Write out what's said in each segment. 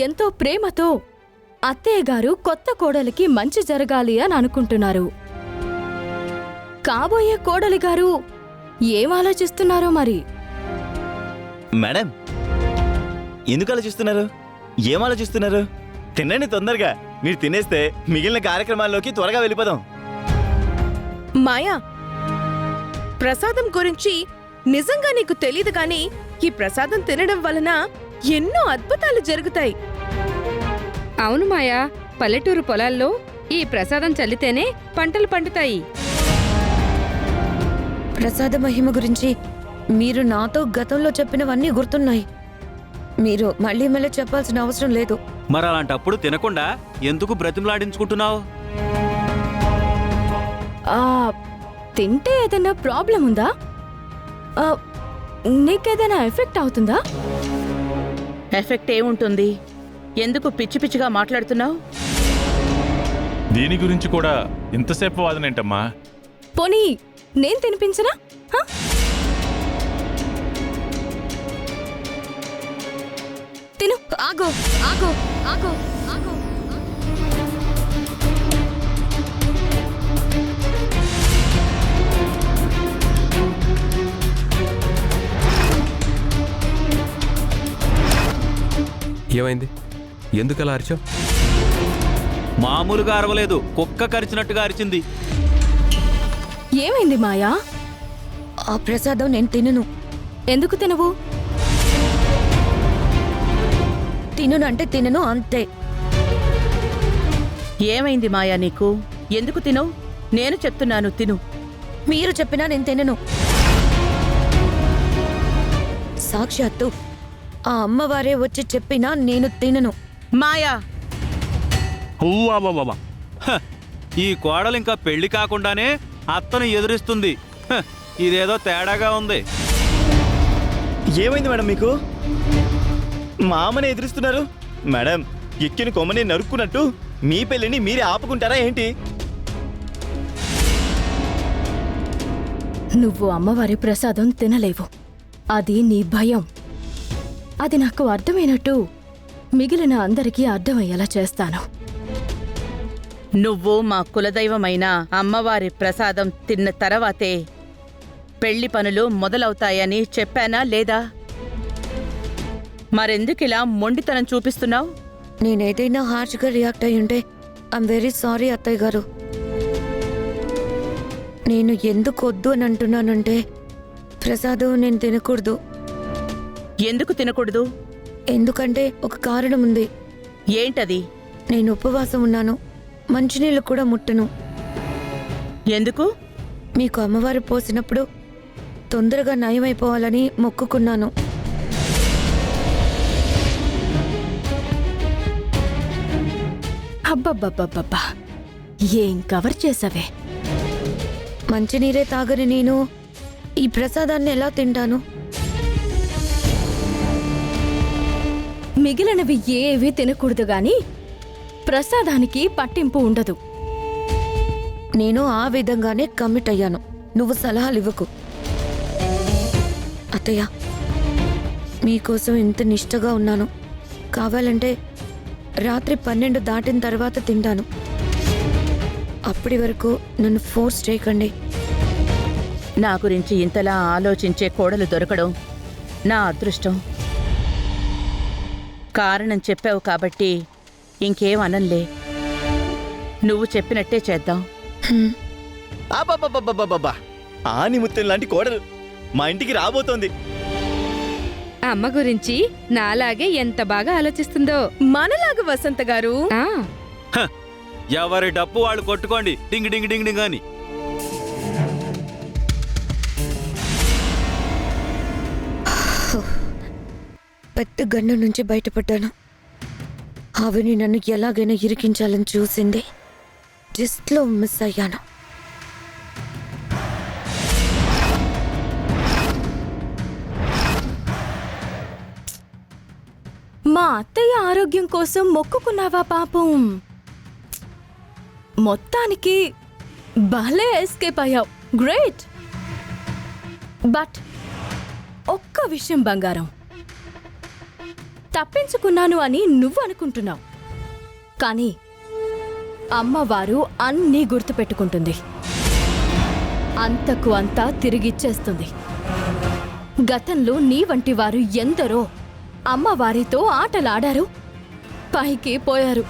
ఎంతో ప్రేమతో అత్తయ్య గారు కొత్త కోడలికి మంచి జరగాలి అని అనుకుంటున్నారు. కాబోయే కోడలి గారు ఏం ఆలోచిస్తున్నారో మరి. మేడం, ఎందుకు ఆలోచిస్తున్నారు? ఏం ఆలోచిస్తున్నారు? తినండి తొందరగా. మీరు తినేస్తే మిగిలిన కార్యక్రమాల్లోకి త్వరగా వెళ్ళిపోదాం. మాయా, ప్రసాదం గురించి నిజంగా నీకు తెలీదు గాని ఈ ప్రసాదం తినడం వలన ఎన్నో అద్భుతాలు జరుగుతాయి. అవును మాయా, పల్లెటూరు పొలాల్లో ఈ ప్రసాదం చల్లితేనే పంటలు పండుతాయి. ప్రసాద మహిమ గురించి మీరు నాతో గతంలో చెప్పినవన్నీ గుర్తున్నాయి. మీరు మళ్ళీ మళ్ళీ చెప్పాల్సిన అవసరం లేదు. మరి అలాంటప్పుడు తినకుండా ఎందుకు బ్రతిమలాడించుకుంటున్నావు? తింటే ఏదైనా ప్రాబ్లం ఉందా? నీకేదైనా ఎఫెక్ట్ అవుతుందా? ఎఫెక్ట్ ఏముంటుంది? ఎందుకు పిచ్చి పిచ్చిగా మాట్లాడుతున్నావు? దీని గురించి కూడా ఇంతసేపు వాదనేంటమ్మా? పోనీ నేను తినిపించనా? తిను. ఆగో ఆగో ఆగో ఆగో. ఏమైంది? ఎందుకలా అరిచావు? మామూలుగా అరవలేదు, కుక్క కరిచినట్టుగా అరిచింది. ఏమైంది మాయా? ఆ ప్రసాదం నేను తినను. ఎందుకు తినవు? తినను తినను అంతే. ఏమైంది మాయా నీకు? ఎందుకు తినవు? నేను చెప్తున్నాను తిను. మీరు చెప్పినా నేను తినను. సాక్షాత్తు ఆ అమ్మవారే వచ్చి చెప్పినా నేను తినను. మాయా, హ, ఈ కోడలు ఇంకా పెళ్లి కాకుండానే అత్తను ఎదురిస్తుంది. హ, ఇదేదో తేడాగా ఉంది. ఏమైంది మేడం మీకు? మామని ఎదురిస్తున్నారు? మేడం, ఎక్కిన కొమ్మని నరుక్కున్నట్టు మీ పెళ్ళిని మీరే ఆపుకుంటారా ఏంటి? నువ్వు అమ్మవారి ప్రసాదం తినలేవు. అది నీ భయం. అది నాకు అర్థమైనట్టు మిగిలిన అందరికీ అర్థమయ్యేలా చేస్తాను. నువ్వు మా కులదైవమైన అమ్మవారి ప్రసాదం తిన్న తర్వాతే పెళ్లి పనులు మొదలవుతాయని చెప్పానా లేదా? మరెందుకిలా మొండితనం చూపిస్తున్నావు? నేనేదైనా హార్ష్గా రియాక్ట్ అయ్యుంటే ఐఎమ్ వెరీ సారీ అత్తయ్య గారు. నేను ఎందుకు వద్దు అని అంటున్నానంటే ప్రసాదం నేను తినకూడదు. ఎందుకు తినకూడదు? ఎందుకంటే ఒక కారణం ఉంది. ఏంటది? నేను ఉపవాసం ఉన్నాను. మంచినీళ్ళు కూడా ముట్టను. ఎందుకు? మీకు అమ్మవారు పోసినప్పుడు తొందరగా నయమైపోవాలని మొక్కుకున్నాను. అబ్బబ్బబ్బబ్బబ్బా, ఏం కవర్ చేసావే! మంచినీరే తాగని నేను ఈ ప్రసాదాన్ని ఎలా తింటాను? మిగిలినవి ఏవి తినకూడదు గాని ప్రసాదానికి పట్టింపు ఉండదు. నేను ఆ విధంగానే కమిట్ అయ్యాను. నువ్వు సలహాలు ఇవ్వకు. అత్తయ్య, మీకోసం ఇంత నిష్టగా ఉన్నాను. కావాలంటే రాత్రి 12 దాటిన తర్వాత తింటాను. అప్పటి వరకు నన్ను ఫోర్స్ చేయకండి. నా గురించి ఇంతలా ఆలోచించే కోడలు దొరకడం నా అదృష్టం. కారణం చెప్పావు కాబట్టి ఇంకేం అనంలే. నువ్వు చెప్పినట్టే చేద్దాం. అబ్బబ్బబ్బబ్బబ్బబ్బా, ఆనిముత్యం లాంటి కోడలు మా ఇంటికి రాబోతోంది. అమ్మ గురించి నాలాగే ఎంత బాగా ఆలోచిస్తుందో. మనలాగా వసంత గారు. ఆ హ, ఎవరి డప్పు వాళ్ళు కొట్టుకోండి, డింగ్ డింగ్ డింగ్ డింగ్ అని. పెద్ద గన్ను నుంచి బయటపడ్డాను. ఆవిని నన్ను ఎలాగైనా ఇరికించాలని చూసింది. జస్ట్లో మిస్ అయ్యాను. మా అత్తయ్య ఆరోగ్యం కోసం మొక్కుకున్నావా పాపం? మొత్తానికి భలే ఎస్కేప్ అయ్యావు. గ్రేట్. బట్ ఒక్క విషయం బంగారం, తప్పించుకున్నాను అని నువ్వు అనుకుంటున్నావు. కానీ అమ్మవారు అన్నీ గుర్తుపెట్టుకుంటుంది. అంతకు అంతా తిరిగిచ్చేస్తుంది. గతంలో నీ వంటి వారు ఎందరో అమ్మవారితో ఆటలాడారు, పైకి పోయారు.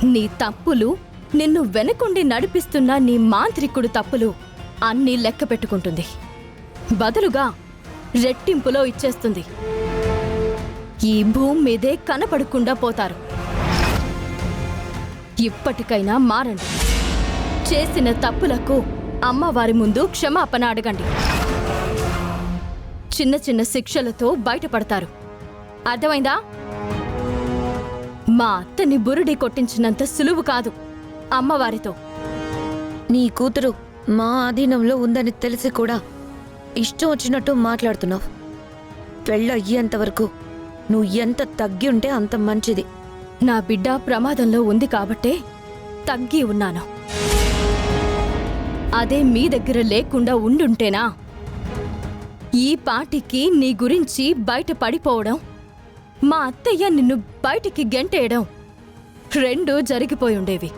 నీ తప్పులు, నిన్ను వెనకుండి నడిపిస్తున్న నీ మాంత్రికుడు తప్పులు అన్నీ లెక్క పెట్టుకుంటుంది. బదులుగా రెట్టింపులో ఇచ్చేస్తుంది. ఈ భూమి మీదే కనపడకుండా పోతారు. ఇప్పటికైనా మారండి. చేసిన తప్పులకు అమ్మవారి ముందు క్షమాపణ అడగండి. చిన్న చిన్న శిక్షలతో బయటపడతారు. అర్థమైందా? మా అత్తని బురుడి కొట్టించినంత సులువు కాదు అమ్మవారితో. నీ కూతురు మా ఆధీనంలో ఉందని తెలిసి కూడా ఇష్టం వచ్చినట్టు మాట్లాడుతున్నావు. పెళ్ళయ్యేంత వరకు నువ్వు ఎంత తగ్గి ఉంటే అంత మంచిది. నా బిడ్డ ప్రమాదంలో ఉంది కాబట్టే తగ్గి ఉన్నాను. అదే మీ దగ్గర లేకుండా ఉండుంటేనా ఈ పాటికి నీ గురించి బయట పడిపోవడం, మా అత్తయ్య నిన్ను బయటికి గెంటేయడం రెండూ జరిగిపోయుండేవి.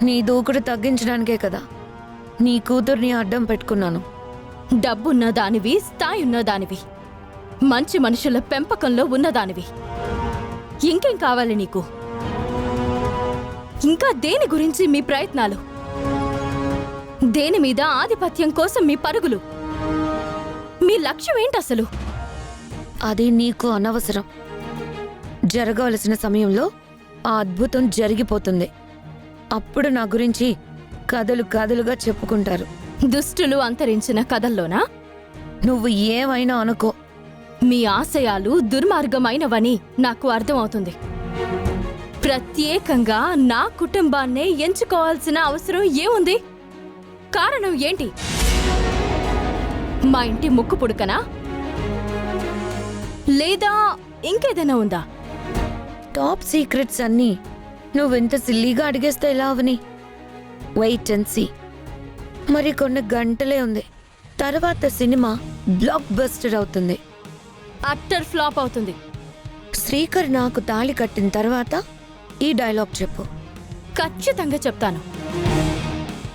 నీ దూకుడు తగ్గించడానికే కదా నీ కూతుర్ని అడ్డం పెట్టుకున్నాను. డబ్బున్న దానివి, స్థాయున్న దానివి, మంచి మనుషుల పెంపకంలో ఉన్నదానివి. ఇంకేం కావాలి నీకు? ఇంకా దేని గురించి మీ ప్రయత్నాలు? దేని మీద ఆధిపత్యం కోసం మీ పరుగులు? మీ లక్ష్యం ఏంటసలు? అది నీకు అనవసరం. జరగవలసిన సమయంలో ఆ అద్భుతం జరిగిపోతుంది. అప్పుడు నా గురించి కథలు కథలుగా చెప్పుకుంటారు. దుష్టులు అంతరించిన కథల్లోనా? నువ్వు ఏమైనా అనుకో, మీ ఆశయాలు దుర్మార్గమైనవని నాకు అర్థమవుతుంది. ప్రత్యేకంగా నా కుటుంబాన్నే ఎంచుకోవాల్సిన అవసరం ఏముంది? కారణం ఏంటి? మా ఇంటి ముక్కు పుడకనా? లేదా ఇంకేదైనా ఉందా? టాప్ సీక్రెట్స్ అన్నీ నువ్వెంత సిల్లీగా అడిగేస్తే ఎలా అవని? Wait and see. మరి కొన్ని గంటలే ఉంది, తర్వాత సినిమా బ్లాక్ బస్టర్ అవుతుంది. అట్టర్ ఫ్లాప్ అవుతుంది. శ్రీకర్ నాకు తాళి కట్టిన తర్వాత ఈ డైలాగ్ చెప్పు. ఖచ్చితంగా చెప్తాను.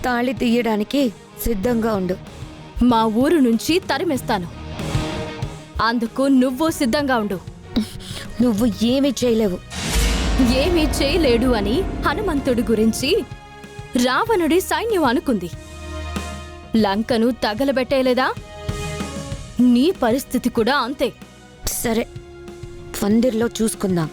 తాళి తీయడానికి సిద్ధంగా ఉండు. మా ఊరు నుంచి తరిమేస్తాను. అందుకు నువ్వు సిద్ధంగా ఉండు. నువ్వు ఏమీ చేయలేవు. ఏమీ చేయలేడు అని హనుమంతుడి గురించి రావణుడి సైన్యం అనుకుంది. లంకను తగలబెట్టేలేదా? నీ పరిస్థితి కూడా అంతే. సరే, పందిర్లో చూసుకుందాం.